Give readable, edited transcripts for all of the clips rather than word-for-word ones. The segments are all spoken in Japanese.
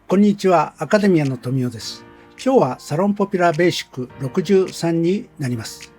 こんにちは、アカデミアの富代です。今日はサロンポピュラーベーシック63になります。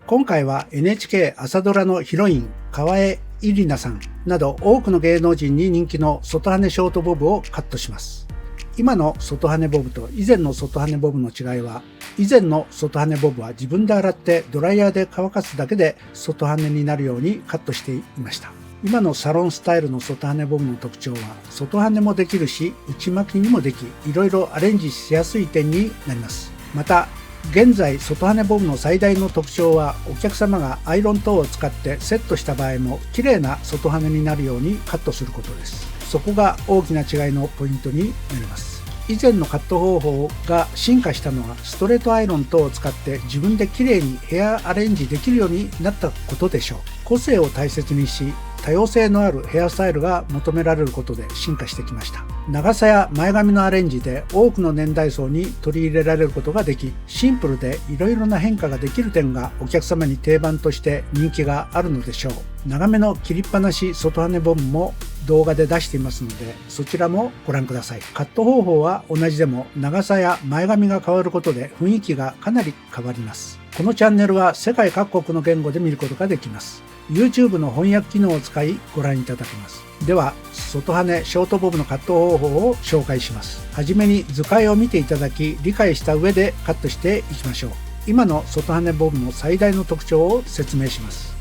今回は NHK 朝ドラのヒロイン、川江イリナさんなど多くの芸能人に人気の外羽根ショートボブをカットします。今の外羽根ボブと以前の外羽根ボブの違いは、以前の外羽根ボブは自分で洗ってドライヤーで乾かすだけで外羽根になるようにカットしていました。今のサロンスタイルの外羽根ボブの特徴は、外羽根もできるし内巻きにもでき、いろいろアレンジしやすい点になります。また現在外羽根ボブの最大の特徴は、お客様がアイロン等を使ってセットした場合も綺麗な外羽根になるようにカットすることです。そこが大きな違いのポイントになります。以前のカット方法が進化したのは、ストレートアイロン等を使って自分で綺麗にヘアアレンジできるようになったことでしょう。個性を大切にし、多様性のあるヘアスタイルが求められることで進化してきました。長さや前髪のアレンジで多くの年代層に取り入れられることができ、シンプルでいろいろな変化ができる点がお客様に定番として人気があるのでしょう。長めの切りっぱなし外羽根ボブも動画で出していますので、そちらもご覧ください。カット方法は同じでも、長さや前髪が変わることで雰囲気がかなり変わります。このチャンネルは世界各国の言語で見ることができます。YouTube の翻訳機能を使いご覧いただけます。では、外羽根ショートボブのカット方法を紹介します。はじめに図解を見ていただき、理解した上でカットしていきましょう。今の外羽根ボブの最大の特徴を説明します。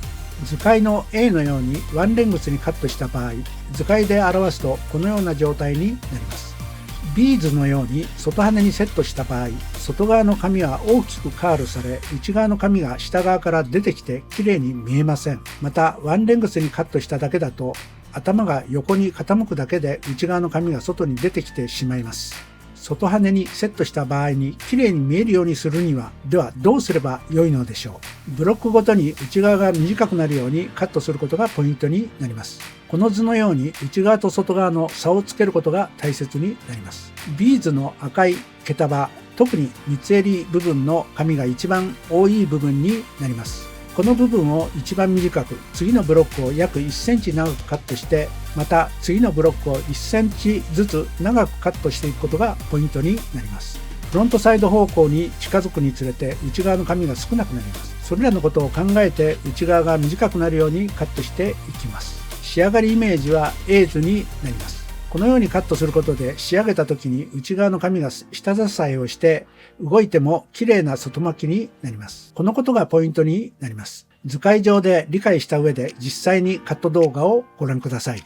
図解の A のようにワンレングスにカットした場合、図解で表すとこのような状態になります。ビーズのように外羽根にセットした場合、外側の髪は大きくカールされ、内側の髪が下側から出てきて綺麗に見えません。またワンレングスにカットしただけだと、頭が横に傾くだけで内側の髪が外に出てきてしまいます。外羽根にセットした場合に綺麗に見えるようにするには、ではどうすれば良いのでしょう。ブロックごとに内側が短くなるようにカットすることがポイントになります。この図のように内側と外側の差をつけることが大切になります。ビーズの赤い毛束、特に三つ襟部分の髪が一番多い部分になります。この部分を一番短く、次のブロックを約1センチ長くカットして、また次のブロックを1センチずつ長くカットしていくことがポイントになります。フロントサイド方向に近づくにつれて内側の髪が少なくなります。それらのことを考えて内側が短くなるようにカットしていきます。仕上がりイメージは A 図になります。このようにカットすることで、仕上げた時に内側の髪が下支えをして動いても綺麗な外巻きになります。このことがポイントになります。図解上で理解した上で実際にカット動画をご覧ください。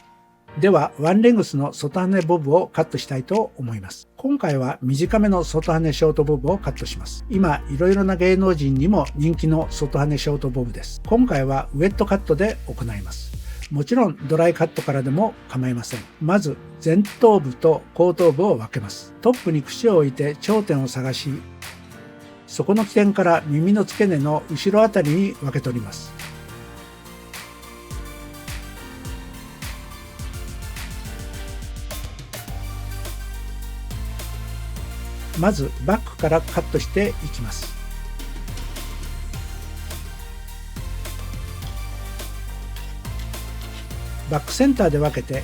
ではワンレングスの外羽根ボブをカットしたいと思います。今回は短めの外羽根ショートボブをカットします。今いろいろな芸能人にも人気の外羽根ショートボブです。今回はウェットカットで行います。もちろんドライカットからでも構いません。まず前頭部と後頭部を分けます。トップに櫛を置いて頂点を探し、そこの起点から耳の付け根の後ろあたりに分け取ります。まずバックからカットしていきます。バックセンターで分けて、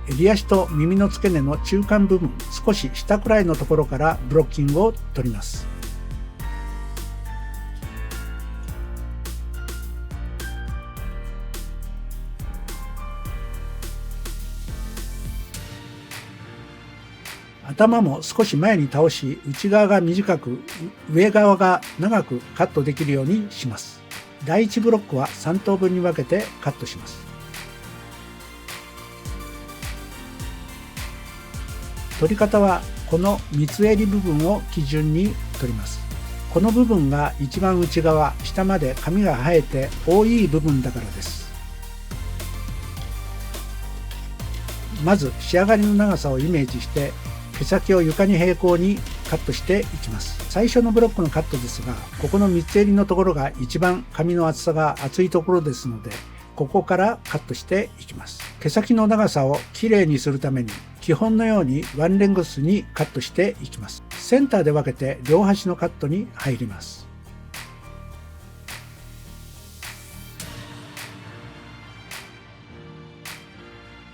襟足と耳の付け根の中間部分、少し下くらいのところからブロッキングを取ります。頭も少し前に倒し、内側が短く上側が長くカットできるようにします。第1ブロックは3等分に分けてカットします。取り方はこの三つ襟部分を基準に取ります。この部分が一番内側、下まで髪が生えて多い部分だからです。まず仕上がりの長さをイメージして、毛先を床に平行にカットしていきます。最初のブロックのカットですが、ここの三つ襟のところが一番髪の厚さが厚いところですので、ここからカットしていきます。毛先の長さをきれいにするために、基本のようにワンレングスにカットしていきます。センターで分けて両端のカットに入ります。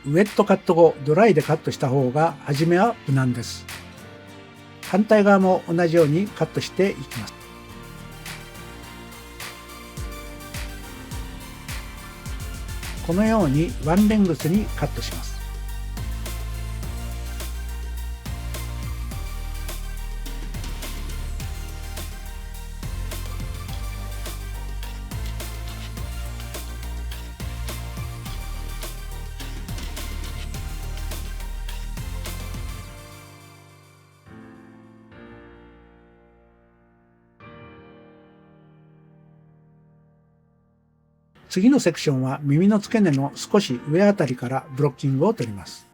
ウェットカット後ドライでカットした方が初めは無難です。反対側も同じようにカットしていきます。このようにワンレングスにカットします。次のセクションは耳の付け根の少し上あたりからブロッキングを取ります。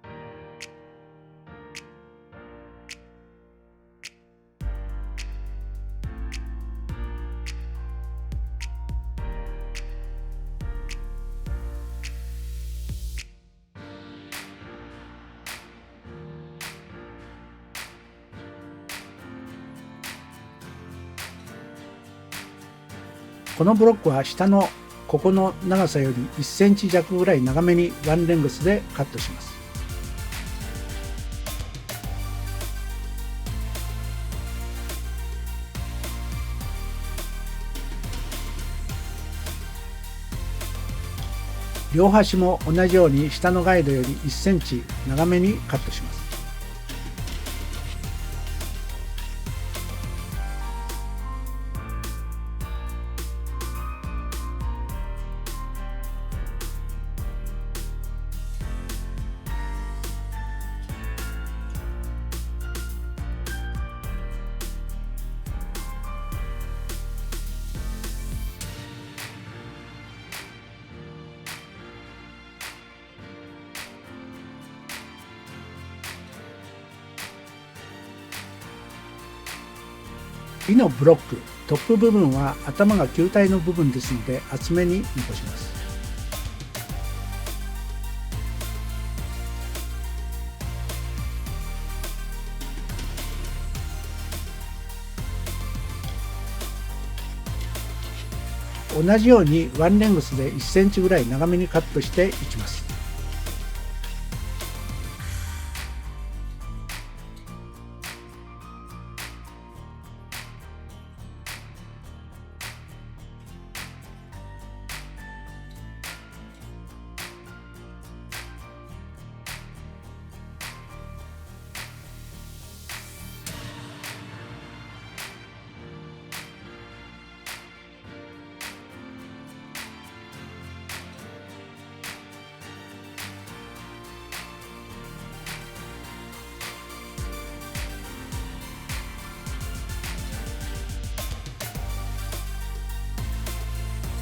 このブロックは下のここの長さより1センチ弱ぐらい長めにワンレングスでカットします。両端も同じように下のガイドより1センチ長めにカットします。尾のブロック、トップ部分は頭が球体の部分ですので厚めに残します。同じようにワンレングスで1センチぐらい長めにカットしていきます。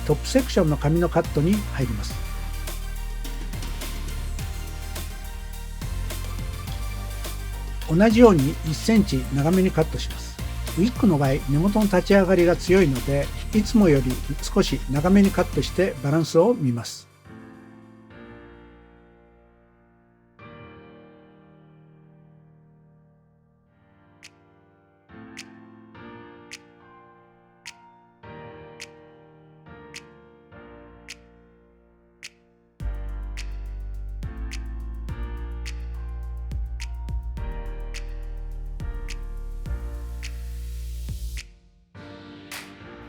トップセクションの紙のカットに入ります。同じように1センチ長めにカットします。ウィッグの場合、根元の立ち上がりが強いので、いつもより少し長めにカットしてバランスを見ます。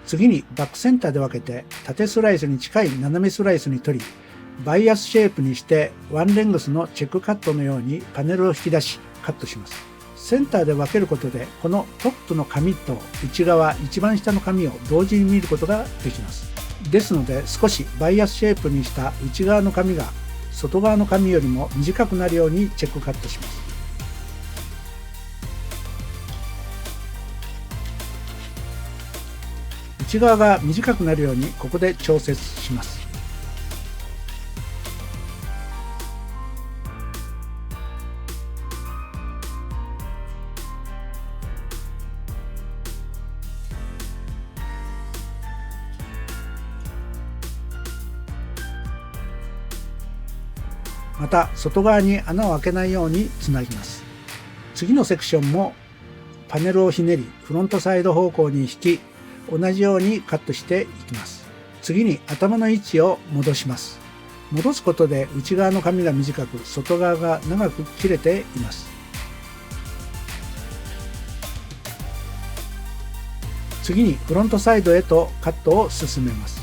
次にバックセンターで分けて縦スライスに近い斜めスライスに取り、バイアスシェイプにしてワンレングスのチェックカットのようにパネルを引き出しカットします。センターで分けることでこのトップの紙と内側一番下の紙を同時に見ることができます。ですので少しバイアスシェイプにした内側の紙が外側の紙よりも短くなるようにチェックカットします。内側が短くなるようにここで調節します。また外側に穴を開けないようにつなぎます。次のセクションもパネルをひねりフロントサイド方向に引き、同じようにカットしていきます。次に頭の位置を戻します。戻すことで内側の髪が短く、外側が長く切れています。次にフロントサイドへとカットを進めます。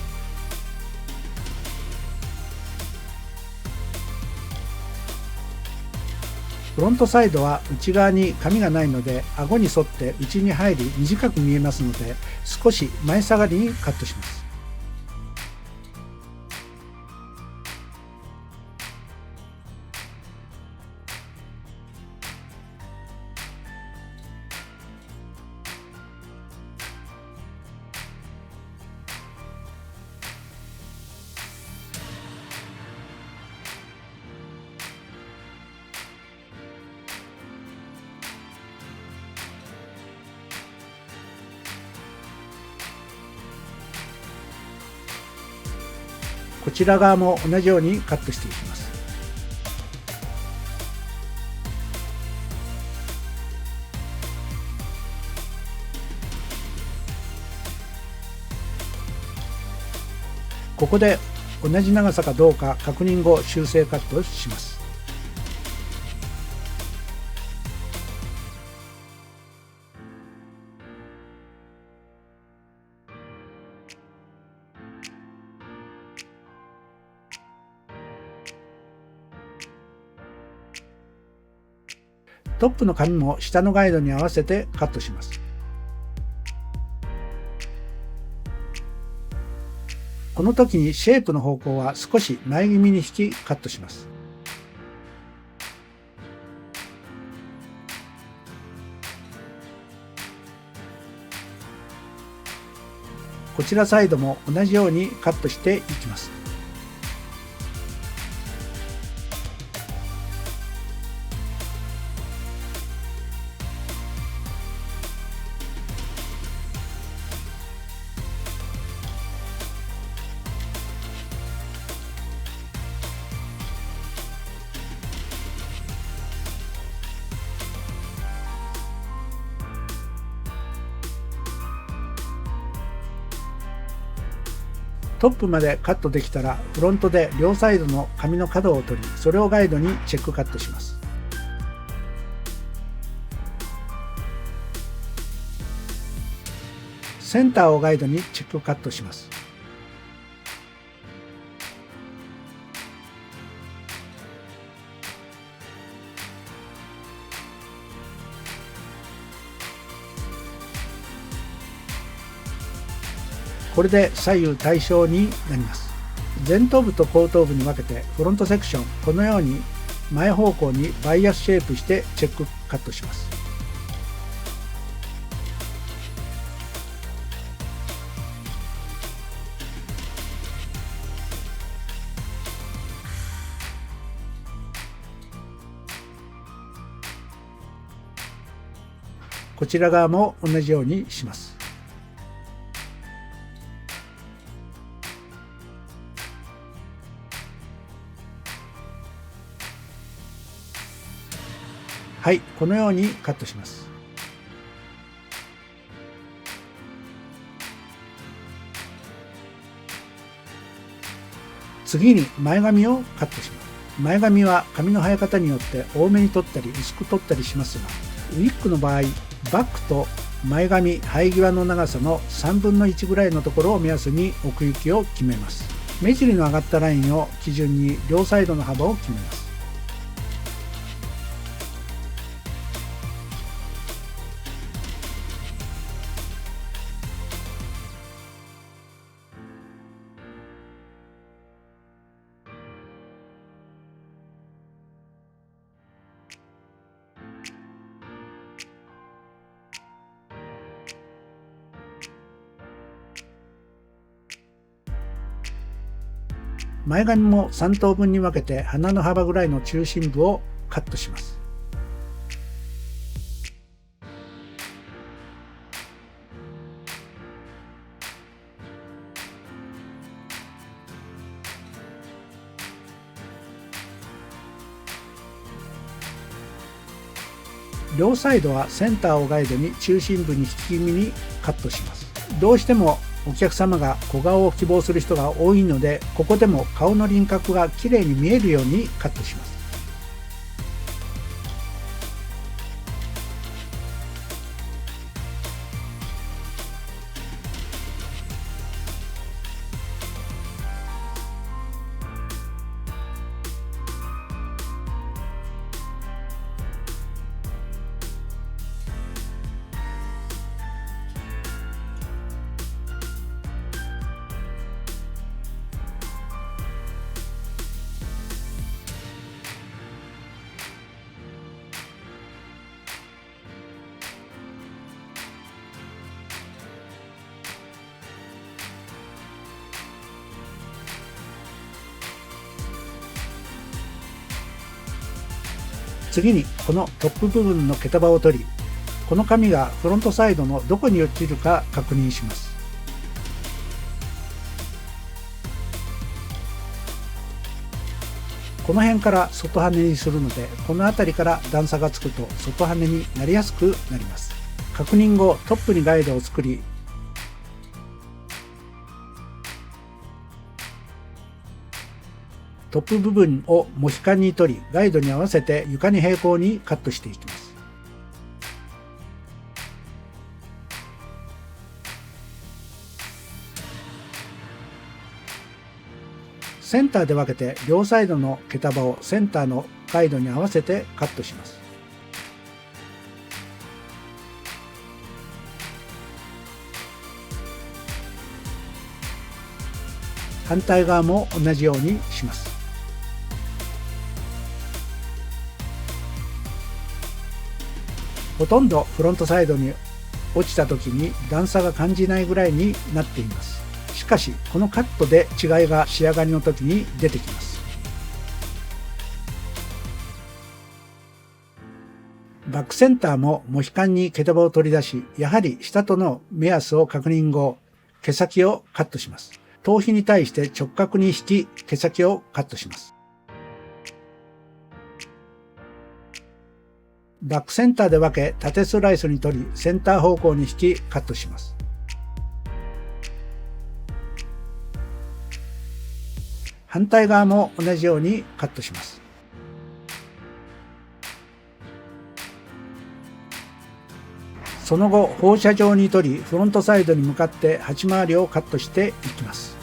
フロントサイドは内側に髪がないので、顎に沿って内に入り短く見えますので、少し前下がりにカットします。こちら側も同じようにカットしていきます。ここで同じ長さかどうか確認後、修正カットします。トップの髪も下のガイドに合わせてカットします。この時にシェイプの方向は少し前気味に引きカットします。こちらサイドも同じようにカットしていきます。トップまでカットできたら、フロントで両サイドの髪の角を取り、それをガイドにチェックカットします。センターをガイドにチェックカットします。これで左右対称になります。前頭部と後頭部に分けてフロントセクション、このように前方向にバイアスシェイプしてチェックカットします。こちら側も同じようにします。はい、このようにカットします。次に前髪をカットします。前髪は髪の生え方によって多めに取ったり薄く取ったりしますが、ウィッグの場合、バックと前髪生え際の長さの3分の1ぐらいのところを目安に奥行きを決めます。目尻の上がったラインを基準に両サイドの幅を決めます。前髪も3等分に分けて鼻の幅ぐらいの中心部をカットします。両サイドはセンターをガイドに中心部に引き気味にカットします。どうしてもお客様が小顔を希望する人が多いので、ここでも顔の輪郭がきれいに見えるようにカットします。次にこのトップ部分の毛束を取り、この髪がフロントサイドのどこに落ちるか確認します。この辺から外羽にするので、この辺りから段差がつくと外羽になりやすくなります。確認後、トップにガイドを作り、トップ部分をモヒカンに取り、ガイドに合わせて床に平行にカットしていきます。センターで分けて両サイドの毛束をセンターのガイドに合わせてカットします。反対側も同じようにします。ほとんどフロントサイドに落ちた時に段差が感じないぐらいになっています。しかしこのカットで違いが仕上がりの時に出てきます。バックセンターもモヒカンに毛束を取り出し、やはり下との目安を確認後、毛先をカットします。頭皮に対して直角に引き、毛先をカットします。バックセンターで分け、縦スライスに取り、センター方向に引き、カットします。反対側も同じようにカットします。その後、放射状に取り、フロントサイドに向かって8回りをカットしていきます。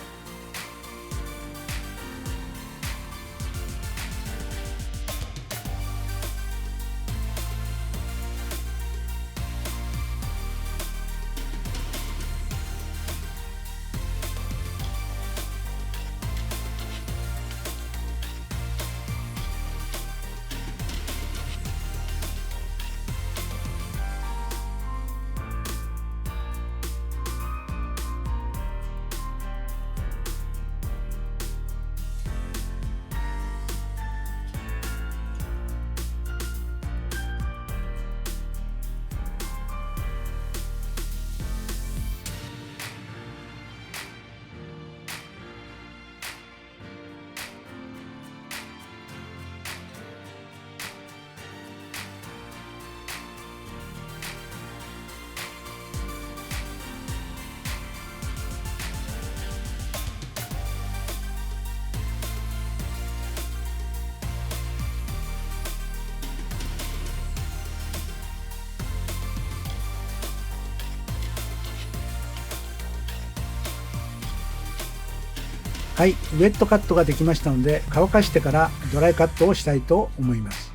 はい、ウェットカットができましたので、乾かしてからドライカットをしたいと思います。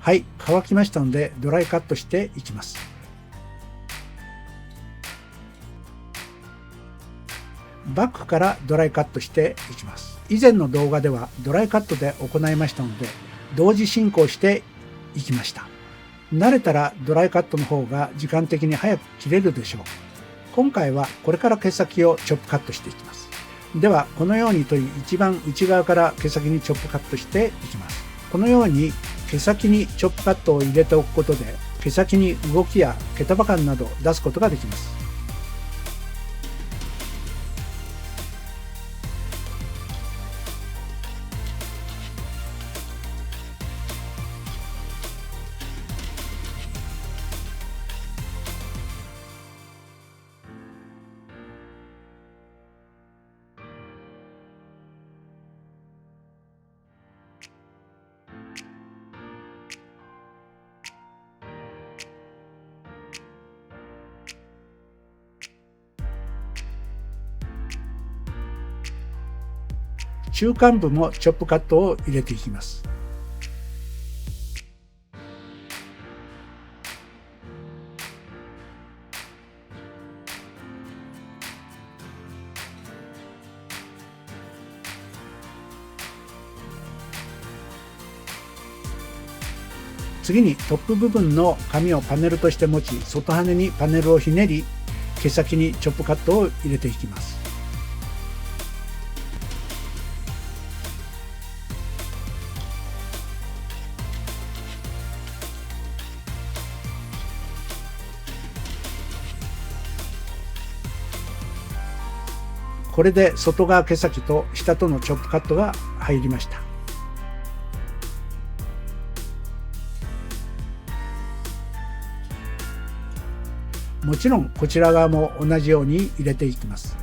はい、乾きましたのでドライカットしていきます。バックからドライカットしていきます。以前の動画ではドライカットで行いましたので、同時進行していきました。慣れたらドライカットの方が時間的に早く切れるでしょう。今回はこれから毛先をチョップカットしていきます。ではこのように取り、一番内側から毛先にチョップカットしていきます。このように毛先にチョップカットを入れておくことで、毛先に動きや毛束感などを出すことができます。中間部もチョップカットを入れていきます。次にトップ部分の紙をパネルとして持ち、外羽にパネルをひねり、毛先にチョップカットを入れていきます。これで外側毛先と下とのチョップカットが入りました。もちろんこちら側も同じように入れていきます。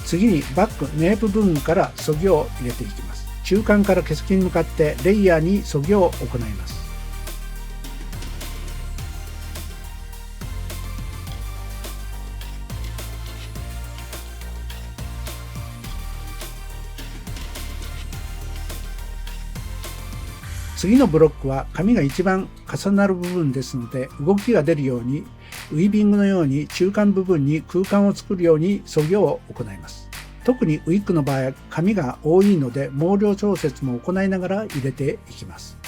次にバックネープ部分からそぎを入れていきます。中間から毛先に向かってレイヤーにそぎを行います。次のブロックは紙が一番重なる部分ですので、動きが出るようにウィービングのように中間部分に空間を作るようにそぎを行います。特にウィッグの場合は紙が多いので毛量調節も行いながら入れていきます。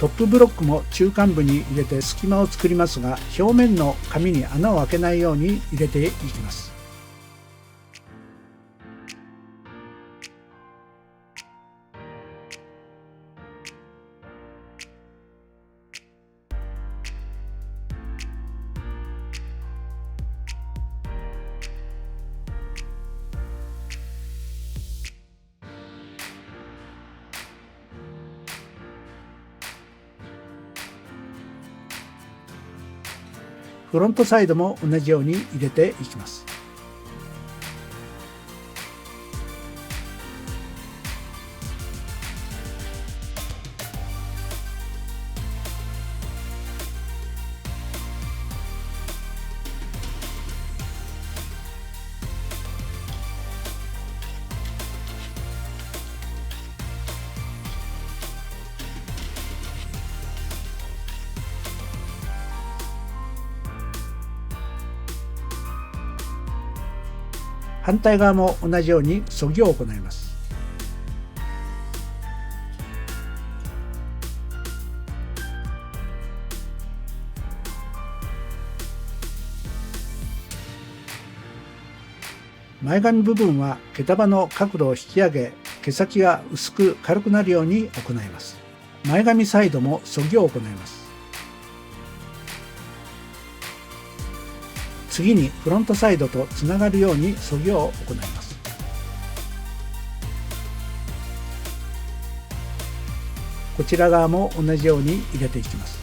トップブロックも中間部に入れて隙間を作りますが、表面の紙に穴を開けないように入れていきます。フロントサイドも同じように入れていきます。反対側も同じようにそぎを行います。前髪部分は毛束の角度を引き上げ、毛先が薄く軽くなるように行います。前髪サイドもそぎを行います。次にフロントサイドとつながるようにそぎを行います。こちら側も同じように入れていきます。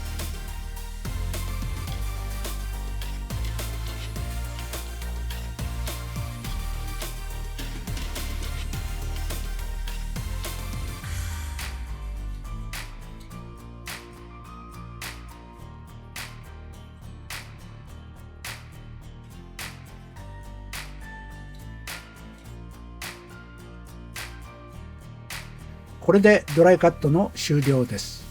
これでドライカットの終了です。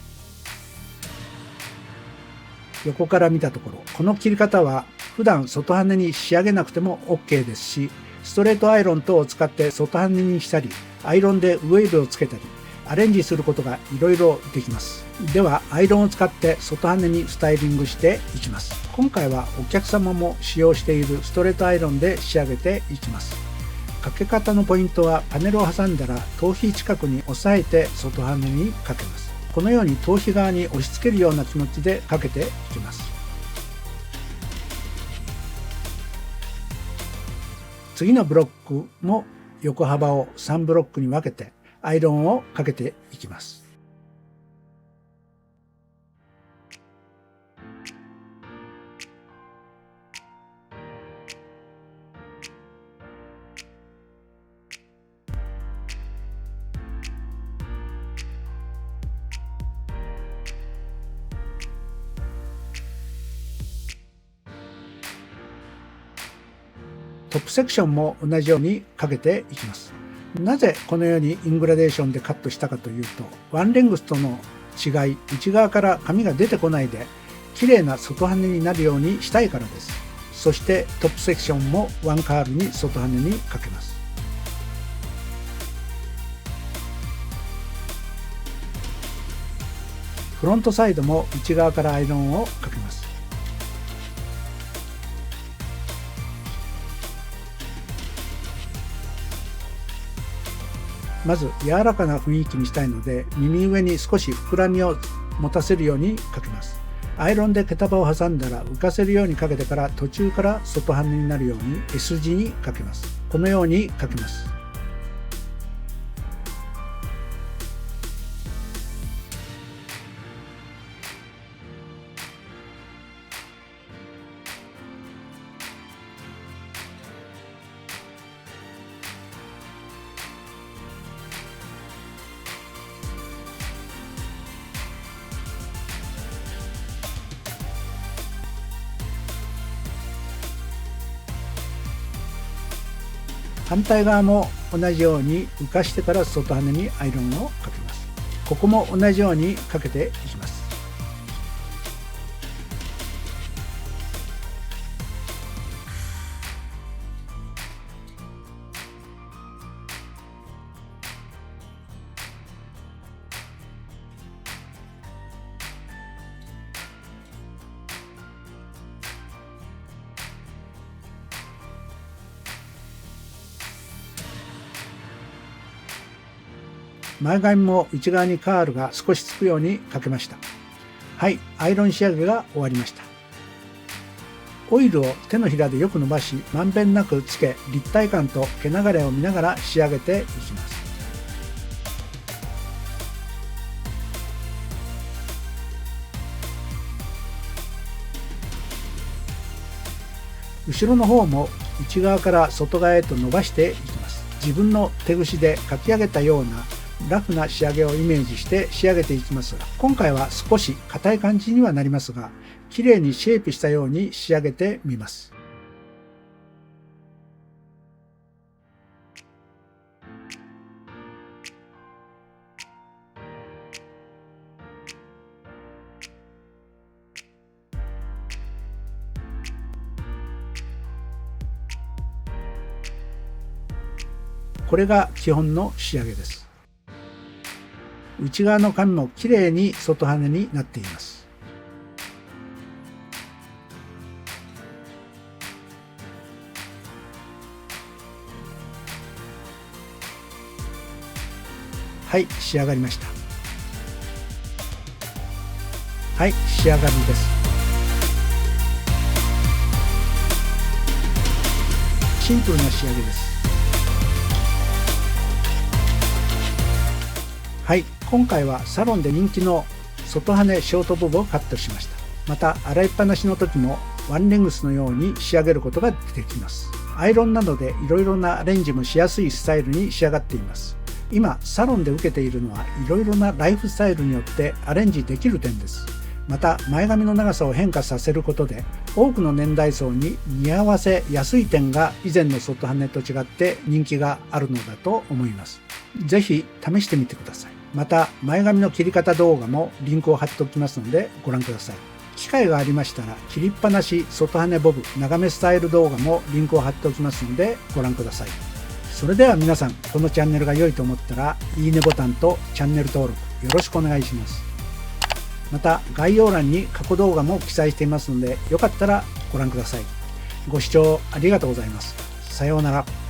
横から見たところ、この切り方は普段外羽に仕上げなくても OK ですし、ストレートアイロン等を使って外羽にしたり、アイロンでウェーブをつけたり、アレンジすることがいろいろできます。ではアイロンを使って外羽にスタイリングしていきます。今回はお客様も使用しているストレートアイロンで仕上げていきます。かけ方のポイントはパネルを挟んだら頭皮近くに押さえて外羽にかけます。このように頭皮側に押し付けるような気持ちでかけていきます。次のブロックも横幅を3ブロックに分けてアイロンをかけていきます。トップセクションも同じようにかけていきます。なぜこのようにイングラデーションでカットしたかというと、ワンレングスとの違い、内側から紙が出てこないで綺麗な外羽になるようにしたいからです。そしてトップセクションもワンカールに外羽にかけます。フロントサイドも内側からアイロンをかけます。まず柔らかな雰囲気にしたいので、耳上に少し膨らみを持たせるようにかけます。アイロンで毛束を挟んだら浮かせるようにかけてから、途中から外羽になるように S 字にかけます。このようにかけます。反対側も同じように浮かしてから外羽にアイロンをかけます。ここも同じようにかけていきます。前髪も内側にカールが少しつくようにかけました。はい、アイロン仕上げが終わりました。オイルを手のひらでよく伸ばし、まんべんなくつけ、立体感と毛流れを見ながら仕上げていきます。後ろの方も内側から外側へと伸ばしていきます。自分の手ぐしで描き上げたようなラフな仕上げをイメージして仕上げていきますが、今回は少し硬い感じにはなりますが、綺麗にシェイプしたように仕上げてみます。これが基本の仕上げです。内側の紙もきれいに外羽になっています。はい、仕上がりました。はい、仕上がりです。シンプルな仕上げです。はい、今回はサロンで人気の外羽ショートボブをカットしました。また洗いっぱなしの時もワンレングスのように仕上げることができます。アイロンなどでいろいろなアレンジもしやすいスタイルに仕上がっています。今サロンで受けているのはいろいろなライフスタイルによってアレンジできる点です。また前髪の長さを変化させることで多くの年代層に似合わせやすい点が以前の外羽と違って人気があるのだと思います。ぜひ試してみてください。また前髪の切り方動画もリンクを貼っておきますのでご覧ください。機会がありましたら切りっぱなし外羽ボブ長めスタイル動画もリンクを貼っておきますのでご覧ください。それでは皆さん、このチャンネルが良いと思ったらいいねボタンとチャンネル登録よろしくお願いします。また概要欄に過去動画も記載していますので、よかったらご覧ください。ご視聴ありがとうございます。さようなら。